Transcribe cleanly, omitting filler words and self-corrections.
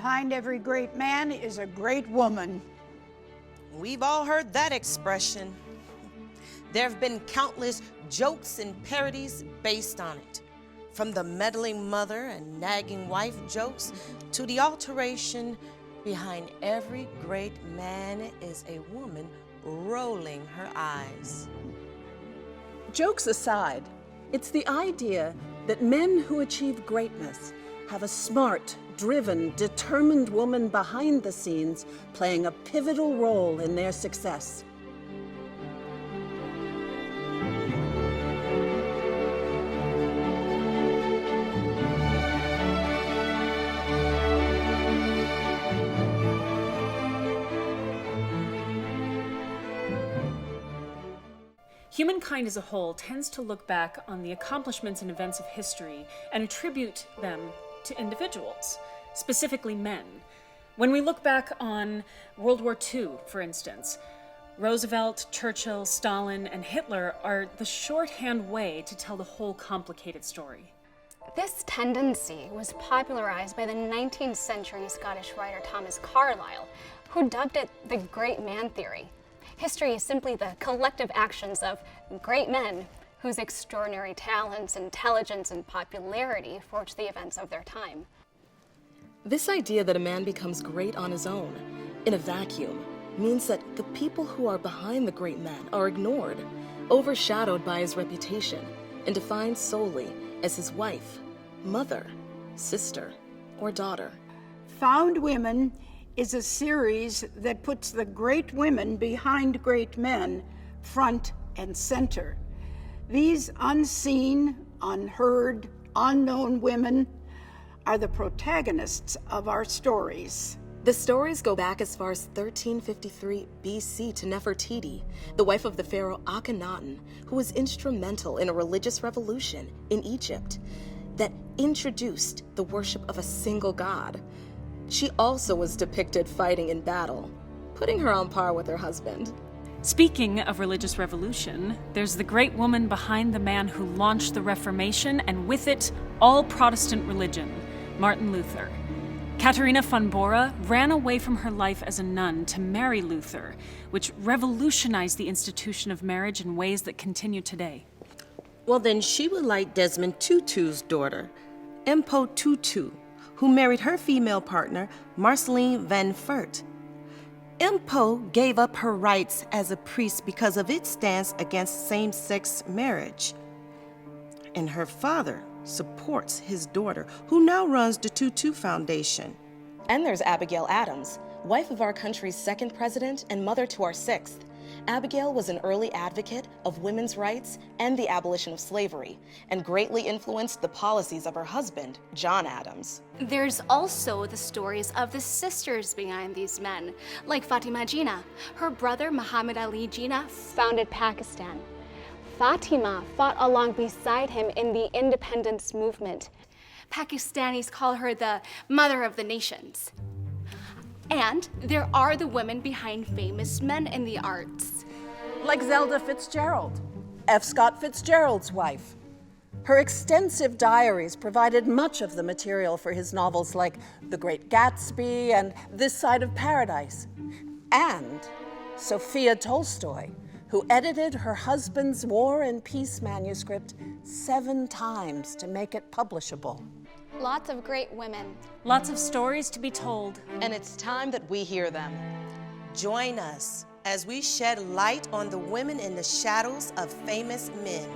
Behind every great man is a great woman. We've all heard that expression. There have been countless jokes and parodies based on it. From the meddling mother and nagging wife jokes to the alteration, behind every great man is a woman rolling her eyes. Jokes aside, it's the idea that men who achieve greatness have a smart, driven, determined woman behind the scenes playing a pivotal role in their success. Humankind as a whole tends to look back on the accomplishments and events of history and attribute them to individuals, specifically men. When we look back on World War II, for instance, Roosevelt, Churchill, Stalin, and Hitler are the shorthand way to tell the whole complicated story. This tendency was popularized by the 19th century Scottish writer Thomas Carlyle, who dubbed it the great man theory. History is simply the collective actions of great men whose extraordinary talents, intelligence, and popularity forged the events of their time. This idea that a man becomes great on his own, in a vacuum, means that the people who are behind the great man are ignored, overshadowed by his reputation, and defined solely as his wife, mother, sister, or daughter. Found Women is a series that puts the great women behind great men front and center. These unseen, unheard, unknown women are the protagonists of our stories. The stories go back as far as 1353 BC to Nefertiti, the wife of the pharaoh Akhenaten, who was instrumental in a religious revolution in Egypt that introduced the worship of a single god. She also was depicted fighting in battle, putting her on par with her husband. Speaking of religious revolution, there's the great woman behind the man who launched the Reformation and with it, all Protestant religion, Martin Luther. Katharina von Bora ran away from her life as a nun to marry Luther, which revolutionized the institution of marriage in ways that continue today. Well, then she was like Desmond Tutu's daughter, Impo Tutu, who married her female partner, Marceline van Furt. Impo gave up her rights as a priest because of its stance against same-sex marriage. And her father supports his daughter, who now runs the Tutu Foundation. And there's Abigail Adams, wife of our country's second president and mother to our sixth. Abigail was an early advocate of women's rights and the abolition of slavery, and greatly influenced the policies of her husband, John Adams. There's also the stories of the sisters behind these men, like Fatima Jinnah. Her brother, Muhammad Ali Jinnah, founded Pakistan. Fatima fought along beside him in the independence movement. Pakistanis call her the mother of the nations. And there are the women behind famous men in the arts. Like Zelda Fitzgerald, F. Scott Fitzgerald's wife. Her extensive diaries provided much of the material for his novels like The Great Gatsby and This Side of Paradise. And Sophia Tolstoy, who edited her husband's War and Peace manuscript 7 times to make it publishable. Lots of great women. Lots of stories to be told. And it's time that we hear them. Join us as we shed light on the women in the shadows of famous men.